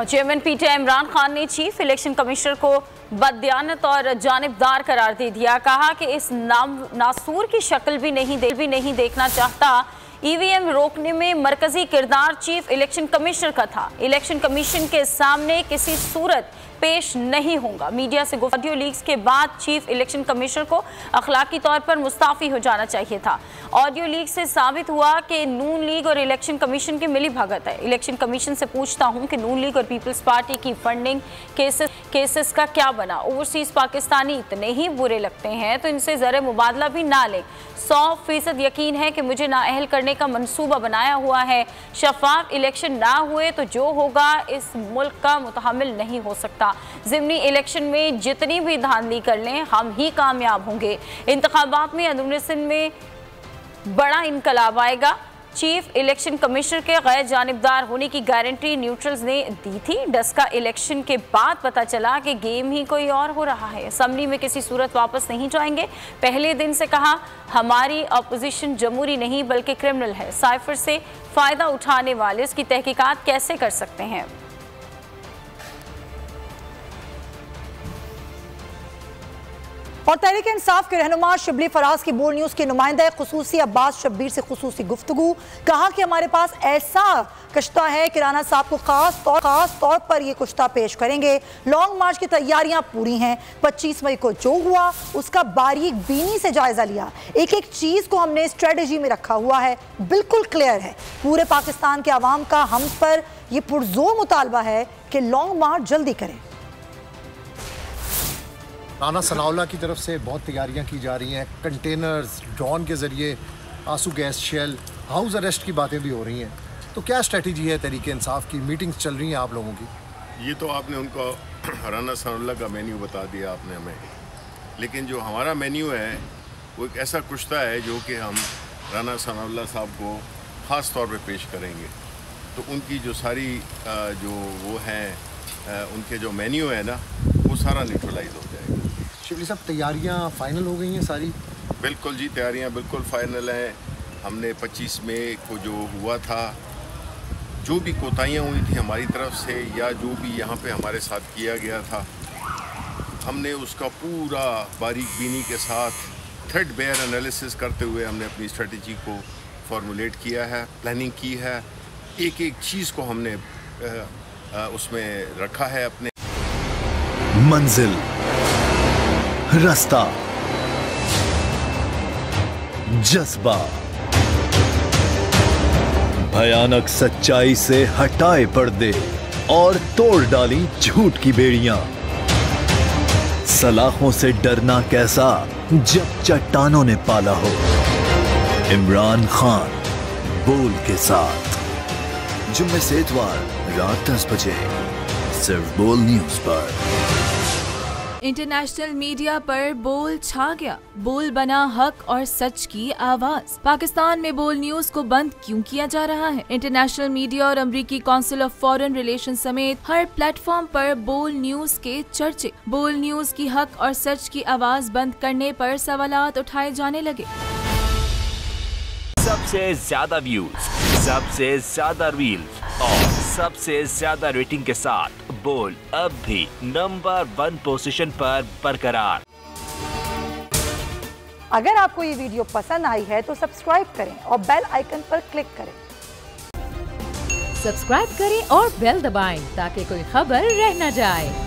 Chairman PTI Imran Khan ने chief election commissioner को बददियानत और जानिबदार करार दे दिया। कहा कि इस नासूर की शक्ल भी नहीं देखना चाहता। ईवीएम रोकने में मरकजी किरदार चीफ इलेक्शन कमिश्नर का था। इलेक्शन कमीशन के सामने किसी सूरत पेश नहीं होगा। मीडिया से ऑडियो लीक्स के बाद चीफ इलेक्शन कमिश्नर को अखलाकी तौर पर मुस्ताफी हो जाना चाहिए था। ऑडियो लीक से साबित हुआ कि नून लीग और इलेक्शन कमीशन की मिली भगत है। इलेक्शन कमीशन से पूछता हूं कि नून लीग और पीपल्स पार्टी की फंडिंग केसेस का क्या बना। ओवरसीज पाकिस्तानी इतने ही बुरे लगते हैं तो इनसे ज़र मुबादला भी ना लें। 100% यकीन है कि मुझे नाअहल करने का मंसूबा बनाया हुआ है। शफाफ इलेक्शन ना हुए तो जो होगा इस मुल्क का मुतहम्मिल नहीं हो सकता। ज़िमनी इलेक्शन में जितनी भी धांधली कर लें हम ही कामयाब होंगे। इंतखाबात में अंदरूनी सिंध में बड़ा इनकलाब आएगा। चीफ इलेक्शन कमिश्नर के गैर जानिबदार होने की गारंटी न्यूट्रल्स ने दी थी। डस्का इलेक्शन के बाद पता चला कि गेम ही कोई और हो रहा है। असम्बली में किसी सूरत वापस नहीं जाएंगे। पहले दिन से कहा हमारी अपोजिशन जमहूरी नहीं बल्कि क्रिमिनल है। साइफर से फ़ायदा उठाने वाले उसकी तहकीकात कैसे कर सकते हैं। और तहरीक इंसाफ के रहनुमा शिबली फराज की बोल न्यूज़ के नुमाइंदा खुसूसी अब्बास शब्बीर से खुसूसी गुफ्तगू। कहा कि हमारे पास ऐसा कश्ता है कि राना साहब को खास तौर पर ये कुश्ता पेश करेंगे। लॉन्ग मार्च की तैयारियां पूरी हैं। 25 मई को जो हुआ उसका बारीक बीनी से जायजा लिया। एक एक चीज़ को हमने स्ट्रेटजी में रखा हुआ है। बिल्कुल क्लियर है। पूरे पाकिस्तान के अवाम का हम पर यह पुरजोर मुतालबा है कि लॉन्ग मार्च जल्दी करें। राना सनाउल्लाह की तरफ से बहुत तैयारियां की जा रही हैं। कंटेनर्स, ड्रोन के ज़रिए आंसू गैस शेल, हाउस अरेस्ट की बातें भी हो रही हैं। तो क्या स्ट्रेटजी है तहरीक इंसाफ की? मीटिंग्स चल रही हैं आप लोगों की? ये तो आपने उनको राना सनाउल्लाह का मेन्यू बता दिया आपने हमें, लेकिन जो हमारा मेन्यू है वो एक ऐसा कुश्ता है जो कि हम राना सनाउल्लाह साहब को ख़ास तौर पे पेश करेंगे। तो उनकी जो सारी जो वो हैं उनके जो मेन्यू है ना वो सारा न्यूट्रलाइज हो जाएगा। शिबली साहब तैयारियां फाइनल हो गई हैं सारी? बिल्कुल जी, तैयारियां बिल्कुल फाइनल हैं। हमने 25 मई को जो हुआ था, जो भी कोताहियाँ हुई थी हमारी तरफ से या जो भी यहाँ पे हमारे साथ किया गया था, हमने उसका पूरा बारीक बीनी के साथ थ्रेडबेयर एनालिसिस करते हुए हमने अपनी स्ट्रेटजी को फॉर्मुलेट किया है, प्लानिंग की है। एक एक चीज़ को हमने उसमें रखा है। अपने मंजिल, रास्ता, जज्बा, भयानक सच्चाई से हटाए पर्दे और तोड़ डाली झूठ की बेड़ियां। सलाखों से डरना कैसा जब चट्टानों ने पाला हो। इमरान खान बोल के साथ जुम्मे से इतवार रात 10 बजे सिर्फ बोल न्यूज पर। इंटरनेशनल मीडिया पर बोल छा गया। बोल बना हक और सच की आवाज। पाकिस्तान में बोल न्यूज को बंद क्यों किया जा रहा है? इंटरनेशनल मीडिया और अमेरिकी काउंसिल ऑफ फॉरेन रिलेशन समेत हर प्लेटफॉर्म पर बोल न्यूज के चर्चे। बोल न्यूज की हक और सच की आवाज बंद करने पर सवालात उठाए जाने लगे। सबसे ज्यादा व्यूज, सबसे ज्यादा रील्स और सबसे ज्यादा रेटिंग के साथ बोल अब भी नंबर 1 पोजीशन पर बरकरार। अगर आपको ये वीडियो पसंद आई है तो सब्सक्राइब करें और बेल आइकन पर क्लिक करें। सब्सक्राइब करें और बेल दबाएं ताकि कोई खबर रह न जाए।